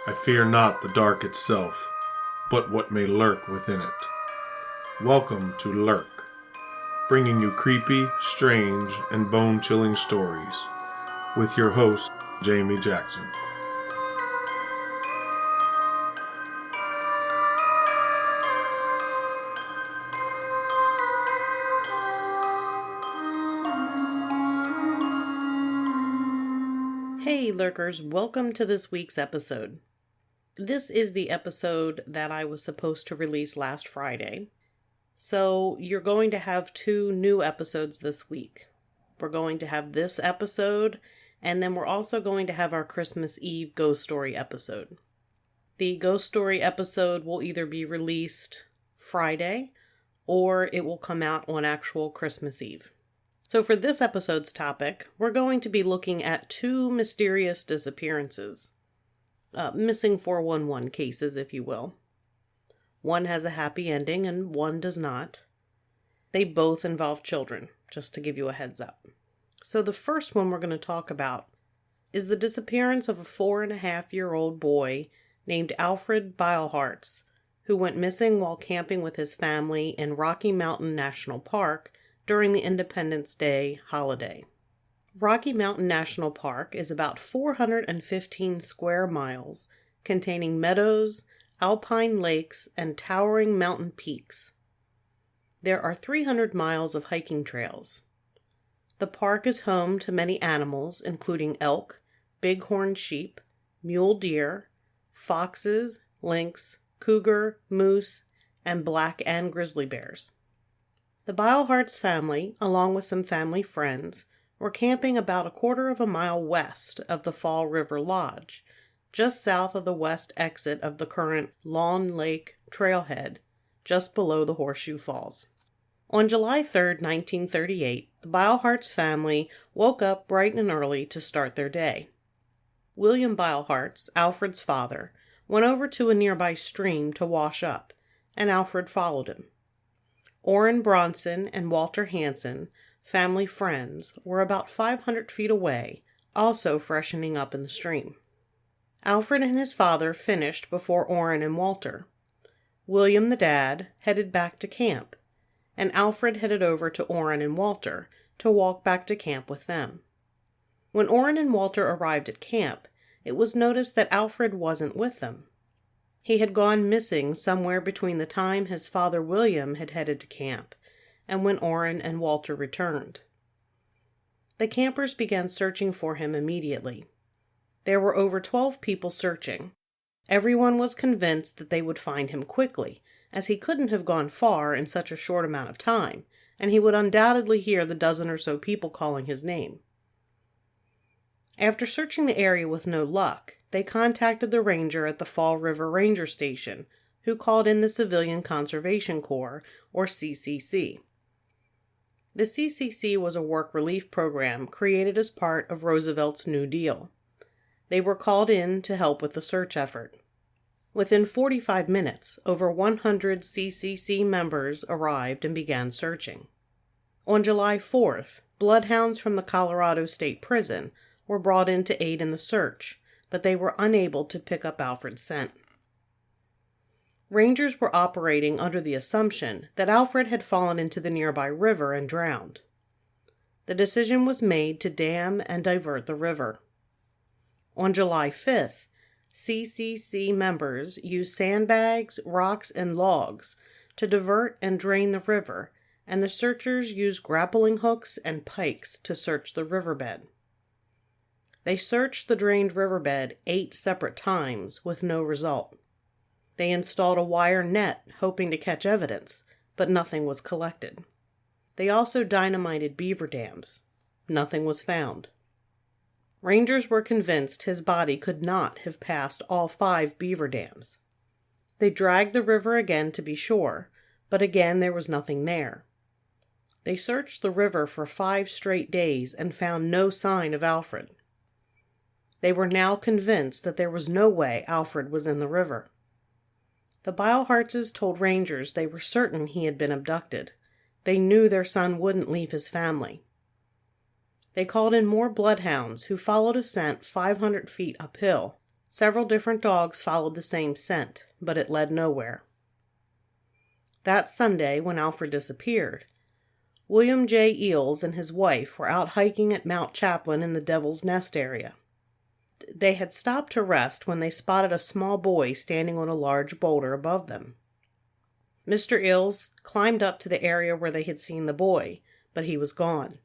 I fear not the dark itself, but what may lurk within it. Welcome to Lurk, bringing you creepy, strange, and bone-chilling stories, with your host, Jamie Jackson. Hey lurkers, welcome to this week's episode. This is the episode that I was supposed to release last Friday. So you're going to have 2 new episodes this week. We're going to have this episode, and then we're also going to have our Christmas Eve ghost story episode. The ghost story episode will either be released Friday, or it will come out on actual Christmas Eve. So for this episode's topic, we're going to be looking at 2 mysterious disappearances. Missing 411 cases, if you will. One has a happy ending and one does not. They both involve children, just to give you a heads up. So the first one we're going to talk about is the disappearance of a 4.5-year-old boy named Alfred Beilhartz, who went missing while camping with his family in Rocky Mountain National Park during the Independence Day holiday. Rocky Mountain National Park is about 415 square miles, containing meadows, alpine lakes, and towering mountain peaks. There are 300 miles of hiking trails. The park is home to many animals, including elk, bighorn sheep, mule deer, foxes, lynx, cougar, moose, and black and grizzly bears. The Beilhartz family, along with some family friends, were camping about 1/4 mile west of the Fall River Lodge, just south of the west exit of the current Lawn Lake trailhead, just below the Horseshoe Falls. On July 3, 1938, the Beilhartz family woke up bright and early to start their day. William Beilhartz, Alfred's father, went over to a nearby stream to wash up, and Alfred followed him. Orrin Bronson and Walter Hansen, family friends, were about 500 feet away, also freshening up in the stream. Alfred and his father finished before Orrin and Walter. William, the dad, headed back to camp, and Alfred headed over to Orrin and Walter to walk back to camp with them. When Orrin and Walter arrived at camp, it was noticed that Alfred wasn't with them. He had gone missing somewhere between the time his father William had headed to camp and when Orrin and Walter returned. The campers began searching for him immediately. There were over 12 people searching. Everyone was convinced that they would find him quickly, as he couldn't have gone far in such a short amount of time, and he would undoubtedly hear the dozen or so people calling his name. After searching the area with no luck, they contacted the ranger at the Fall River Ranger Station, who called in the Civilian Conservation Corps, or CCC. The CCC was a work relief program created as part of Roosevelt's New Deal. They were called in to help with the search effort. Within 45 minutes, over 100 CCC members arrived and began searching. On July 4th, bloodhounds from the Colorado State Prison were brought in to aid in the search, but they were unable to pick up Alfred's scent. Rangers were operating under the assumption that Alfred had fallen into the nearby river and drowned. The decision was made to dam and divert the river. On July 5th, CCC members used sandbags, rocks, and logs to divert and drain the river, and the searchers used grappling hooks and pikes to search the riverbed. They searched the drained riverbed 8 separate times with no result. They installed a wire net, hoping to catch evidence, but nothing was collected. They also dynamited beaver dams. Nothing was found. Rangers were convinced his body could not have passed all 5 beaver dams. They dragged the river again to be sure, but again there was nothing there. They searched the river for 5 straight days and found no sign of Alfred. They were now convinced that there was no way Alfred was in the river. The Beilhartzes told rangers they were certain he had been abducted. They knew their son wouldn't leave his family. They called in more bloodhounds who followed a scent 500 feet uphill, Several different dogs followed the same scent, but it led nowhere. That Sunday, when Alfred disappeared, William J. Eels and his wife were out hiking at Mount Chaplin in the Devil's Nest area. They had stopped to rest when they spotted a small boy standing on a large boulder above them. Mr. Eels climbed up to the area where they had seen the boy, but he was gone.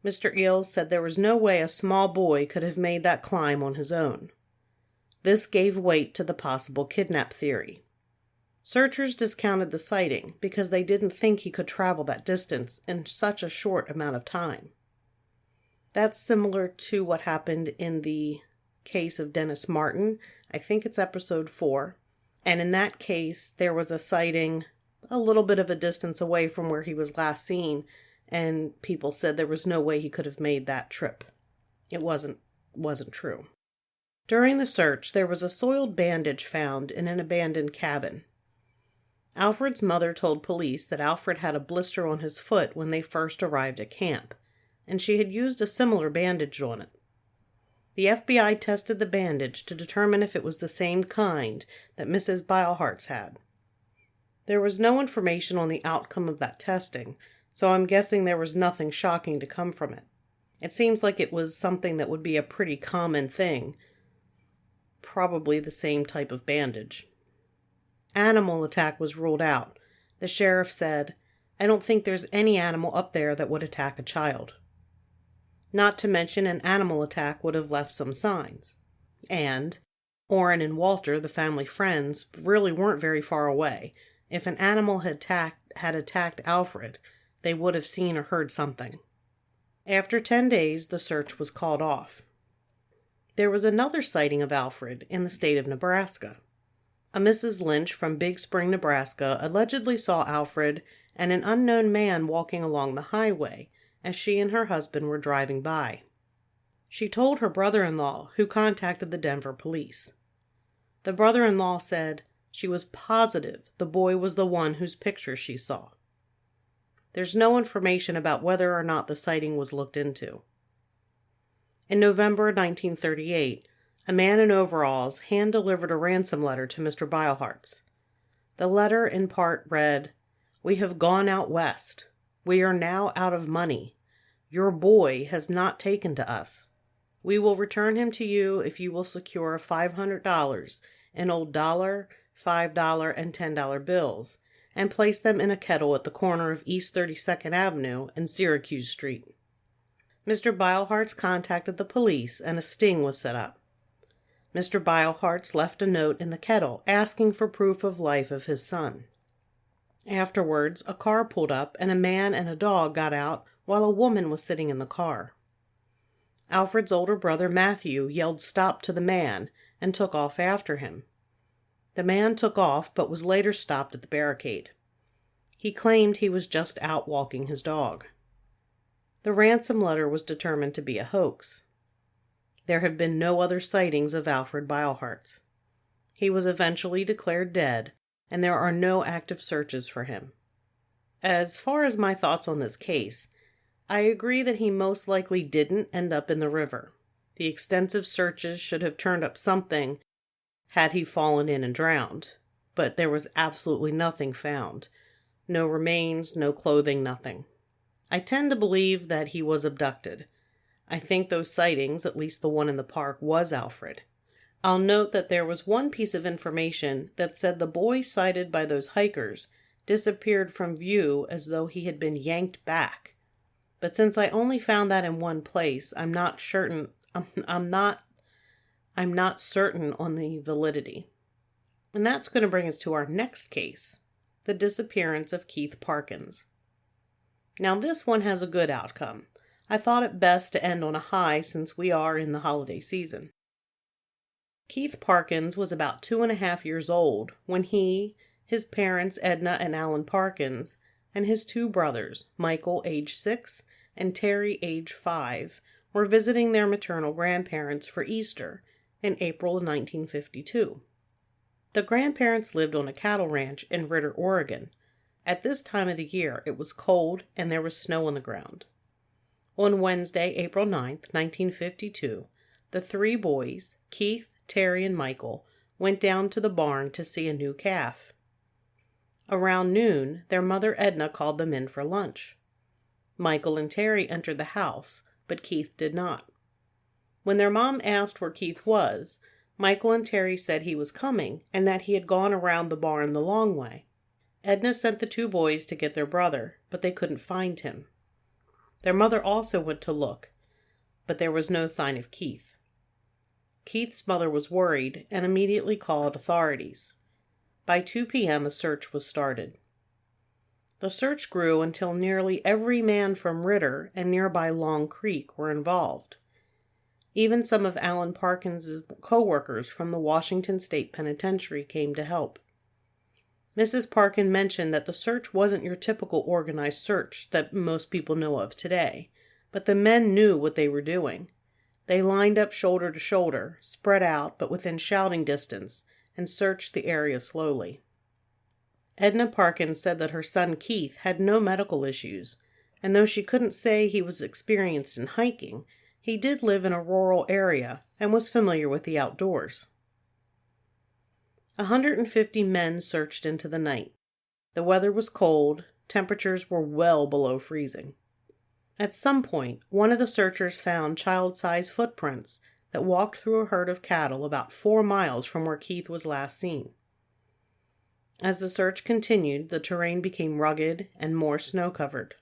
Mr. Eels said there was no way a small boy could have made that climb on his own. This gave weight to the possible kidnap theory. Searchers discounted the sighting because they didn't think he could travel that distance in such a short amount of time. That's similar to what happened in the case of Dennis Martin. I think it's episode 4. And in that case, there was a sighting a little bit of a distance away from where he was last seen, and people said there was no way he could have made that trip. It wasn't true. During the search, there was a soiled bandage found in an abandoned cabin. Alfred's mother told police that Alfred had a blister on his foot when they first arrived at camp, and she had used a similar bandage on it. The FBI tested the bandage to determine if it was the same kind that Mrs. Beilhartz had. There was no information on the outcome of that testing, so I'm guessing there was nothing shocking to come from it. It seems like it was something that would be a pretty common thing, probably the same type of bandage. Animal attack was ruled out. The sheriff said, "I don't think there's any animal up there that would attack a child." Not to mention an animal attack would have left some signs. And Orrin and Walter, the family friends, really weren't very far away. If an animal had attacked Alfred, they would have seen or heard something. After 10 days, the search was called off. There was another sighting of Alfred in the state of Nebraska. A Mrs. Lynch from Big Spring, Nebraska, allegedly saw Alfred and an unknown man walking along the highway as she and her husband were driving by. She told her brother-in-law, who contacted the Denver police. The brother-in-law said she was positive the boy was the one whose picture she saw. There's no information about whether or not the sighting was looked into. In November 1938, a man in overalls hand-delivered a ransom letter to Mr. Beilhartz. The letter in part read, "We have gone out west. We are now out of money. Your boy has not taken to us. We will return him to you if you will secure $500 in old $1, $5, and $10 bills, and place them in a kettle at the corner of East 32nd Avenue and Syracuse Street." Mr. Beilhartz contacted the police and a sting was set up. Mr. Beilhartz left a note in the kettle asking for proof of life of his son. Afterwards, a car pulled up and a man and a dog got out while a woman was sitting in the car. Alfred's older brother Matthew yelled stop to the man and took off after him. The man took off but was later stopped at the barricade. He claimed he was just out walking his dog. The ransom letter was determined to be a hoax. There have been no other sightings of Alfred Beilhartz. He was eventually declared dead, and there are no active searches for him. As far as my thoughts on this case, I agree that he most likely didn't end up in the river. The extensive searches should have turned up something had he fallen in and drowned, but there was absolutely nothing found. No remains, no clothing, nothing. I tend to believe that he was abducted. I think those sightings, at least the one in the park, was Alfred. I'll note that there was one piece of information that said the boy sighted by those hikers disappeared from view as though he had been yanked back. But since I only found that in one place, I'm not certain on the validity. And that's going to bring us to our next case, the disappearance of Keith Parkins. Now this one has a good outcome. I thought it best to end on a high since we are in the holiday season. Keith Parkins was about 2.5 years old when he, his parents Edna and Alan Parkins, and his 2 brothers, Michael, age 6, and Terry, age 5, were visiting their maternal grandparents for Easter in April of 1952. The grandparents lived on a cattle ranch in Ritter, Oregon. At this time of the year, it was cold and there was snow on the ground. On Wednesday, April 9th, 1952, the 3 boys, Keith, Terry, and Michael went down to the barn to see a new calf. Around noon, their mother Edna called them in for lunch. Michael and Terry entered the house, but Keith did not. When their mom asked where Keith was, Michael and Terry said he was coming and that he had gone around the barn the long way. Edna sent the two boys to get their brother, but they couldn't find him. Their mother also went to look, but there was no sign of Keith. Keith's mother was worried and immediately called authorities. By 2 p.m. a search was started. The search grew until nearly every man from Ritter and nearby Long Creek were involved. Even some of Alan Parkins' co-workers from the Washington State Penitentiary came to help. Mrs. Parkin mentioned that the search wasn't your typical organized search that most people know of today, but the men knew what they were doing. They lined up shoulder to shoulder, spread out but within shouting distance, and searched the area slowly. Edna Parkins said that her son Keith had no medical issues, and though she couldn't say he was experienced in hiking, he did live in a rural area and was familiar with the outdoors. 150 men searched into the night. The weather was cold, temperatures were well below freezing. At some point, one of the searchers found child-sized footprints that walked through a herd of cattle about 4 miles from where Keith was last seen. As the search continued, the terrain became rugged and more snow-covered.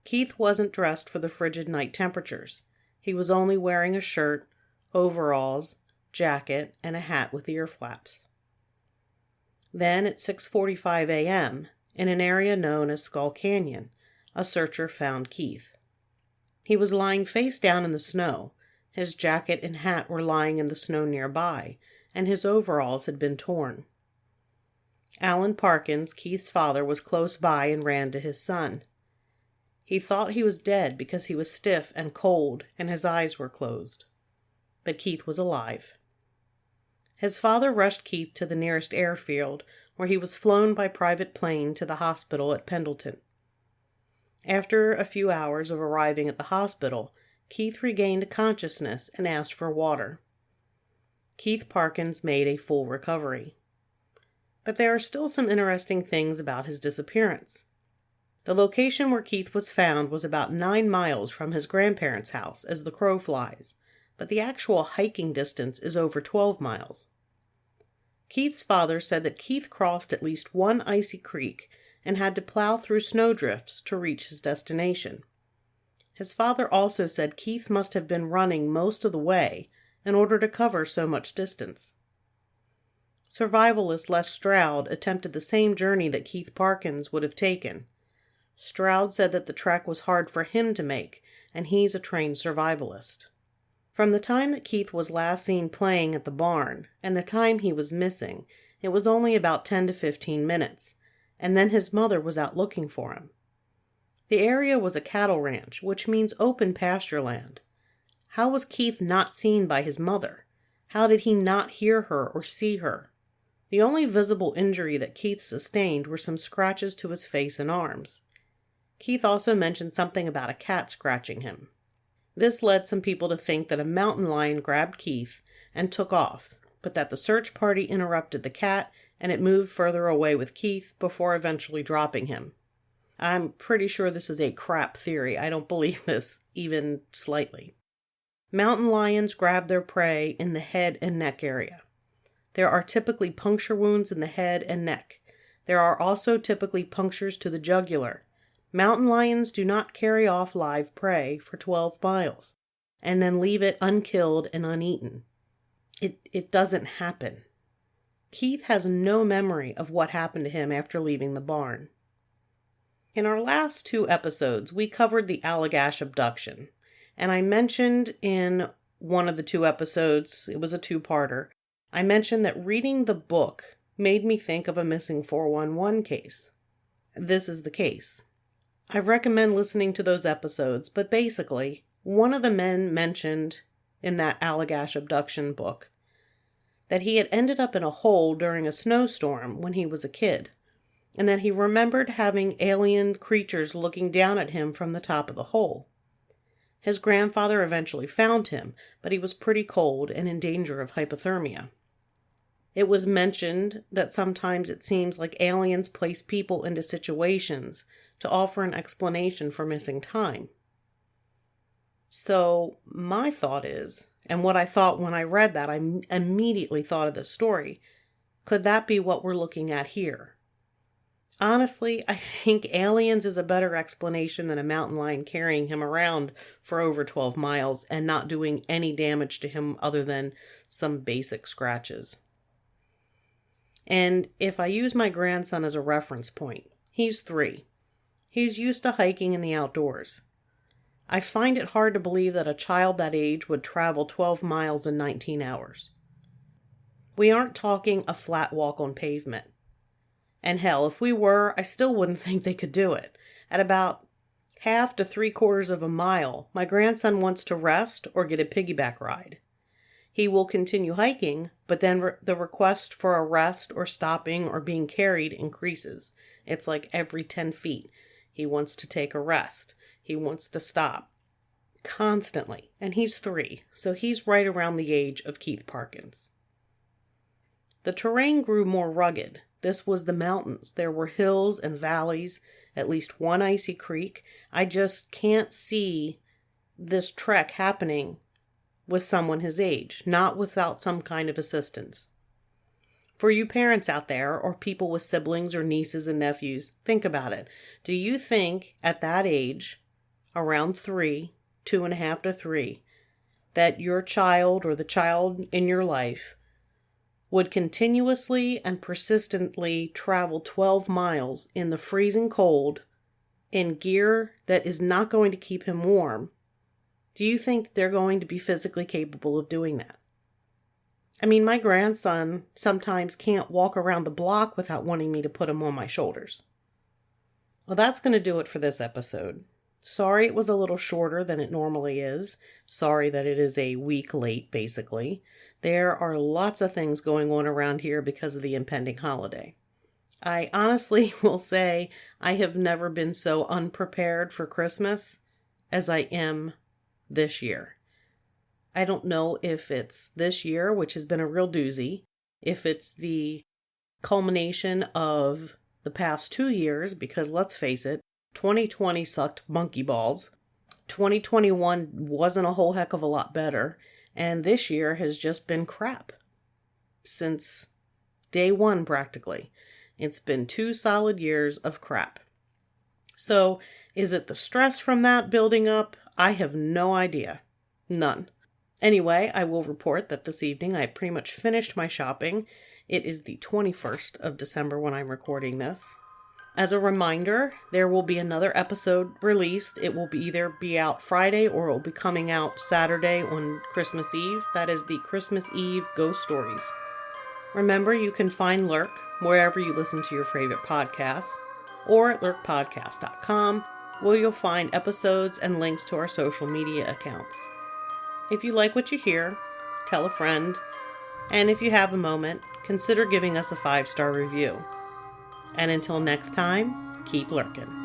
Keith wasn't dressed for the frigid night temperatures. He was only wearing a shirt, overalls, jacket, and a hat with ear flaps. Then, at 6:45 a.m., in an area known as Skull Canyon, a searcher found Keith. He was lying face down in the snow. His jacket and hat were lying in the snow nearby, and his overalls had been torn. Alan Parkins, Keith's father, was close by and ran to his son. He thought he was dead because he was stiff and cold and his eyes were closed. But Keith was alive. His father rushed Keith to the nearest airfield, where he was flown by private plane to the hospital at Pendleton. After a few hours of arriving at the hospital, Keith regained consciousness and asked for water. Keith Parkins made a full recovery. But there are still some interesting things about his disappearance. The location where Keith was found was about 9 miles from his grandparents' house as the crow flies, but the actual hiking distance is over 12 miles. Keith's father said that Keith crossed at least one icy creek and had to plow through snowdrifts to reach his destination. His father also said Keith must have been running most of the way in order to cover so much distance. Survivalist Les Stroud attempted the same journey that Keith Parkins would have taken. Stroud said that the trek was hard for him to make, and he's a trained survivalist. From the time that Keith was last seen playing at the barn and the time he was missing, it was only about 10 to 15 minutes, and then his mother was out looking for him. The area was a cattle ranch, which means open pasture land. How was Keith not seen by his mother? How did he not hear her or see her? The only visible injury that Keith sustained were some scratches to his face and arms. Keith also mentioned something about a cat scratching him. This led some people to think that a mountain lion grabbed Keith and took off, but that the search party interrupted the cat and it moved further away with Keith before eventually dropping him. I'm pretty sure this is a crap theory. I don't believe this, even slightly. Mountain lions grab their prey in the head and neck area. There are typically puncture wounds in the head and neck. There are also typically punctures to the jugular. Mountain lions do not carry off live prey for 12 miles and then leave it unkilled and uneaten. It doesn't happen. Keith has no memory of what happened to him after leaving the barn. In our last 2 episodes, we covered the Allagash abduction, and I mentioned in one of the 2 episodes, it was a 2-parter, I mentioned that reading the book made me think of a missing 411 case. This is the case. I recommend listening to those episodes, but basically, one of the men mentioned in that Allagash abduction book that he had ended up in a hole during a snowstorm when he was a kid, and that he remembered having alien creatures looking down at him from the top of the hole. His grandfather eventually found him, but he was pretty cold and in danger of hypothermia. It was mentioned that sometimes it seems like aliens place people into situations to offer an explanation for missing time. So my thought is, and what I thought when I read that, I immediately thought of this story. Could that be what we're looking at here? Honestly, I think aliens is a better explanation than a mountain lion carrying him around for over 12 miles and not doing any damage to him other than some basic scratches. And if I use my grandson as a reference point, he's 3. He's used to hiking in the outdoors. I find it hard to believe that a child that age would travel 12 miles in 19 hours. We aren't talking a flat walk on pavement. And hell, if we were, I still wouldn't think they could do it. At about half to 3/4 of a mile, my grandson wants to rest or get a piggyback ride. He will continue hiking, but then the request for a rest or stopping or being carried increases. It's like every 10 feet. He wants to take a rest. He wants to stop. Constantly. And he's 3, so he's right around the age of Keith Parkins. The terrain grew more rugged. This was the mountains. There were hills and valleys, at least one icy creek. I just can't see this trek happening with someone his age, not without some kind of assistance. For you parents out there, or people with siblings or nieces and nephews, think about it. Do you think at that age, around 3, 2.5 to 3, that your child or the child in your life would continuously and persistently travel 12 miles in the freezing cold in gear that is not going to keep him warm? Do you think they're going to be physically capable of doing that? I mean, my grandson sometimes can't walk around the block without wanting me to put him on my shoulders. Well, that's going to do it for this episode. Sorry it was a little shorter than it normally is. Sorry that it is a week late, basically. There are lots of things going on around here because of the impending holiday. I honestly will say I have never been so unprepared for Christmas as I am this year. I don't know if it's this year, which has been a real doozy, if it's the culmination of the past 2 years, because let's face it, 2020 sucked monkey balls. 2021 wasn't a whole heck of a lot better, and this year has just been crap. Since day one, practically. It's been 2 solid years of crap. So, is it the stress from that building up? I have no idea. None. Anyway, I will report that this evening I pretty much finished my shopping. It is the 21st of December when I'm recording this. As a reminder, there will be another episode released. It will either be out Friday or it will be coming out Saturday on Christmas Eve. That is the Christmas Eve Ghost Stories. Remember, you can find Lurk wherever you listen to your favorite podcasts or at lurkpodcast.com, where you'll find episodes and links to our social media accounts. If you like what you hear, tell a friend, and if you have a moment, consider giving us a 5-star review. And until next time, keep lurking.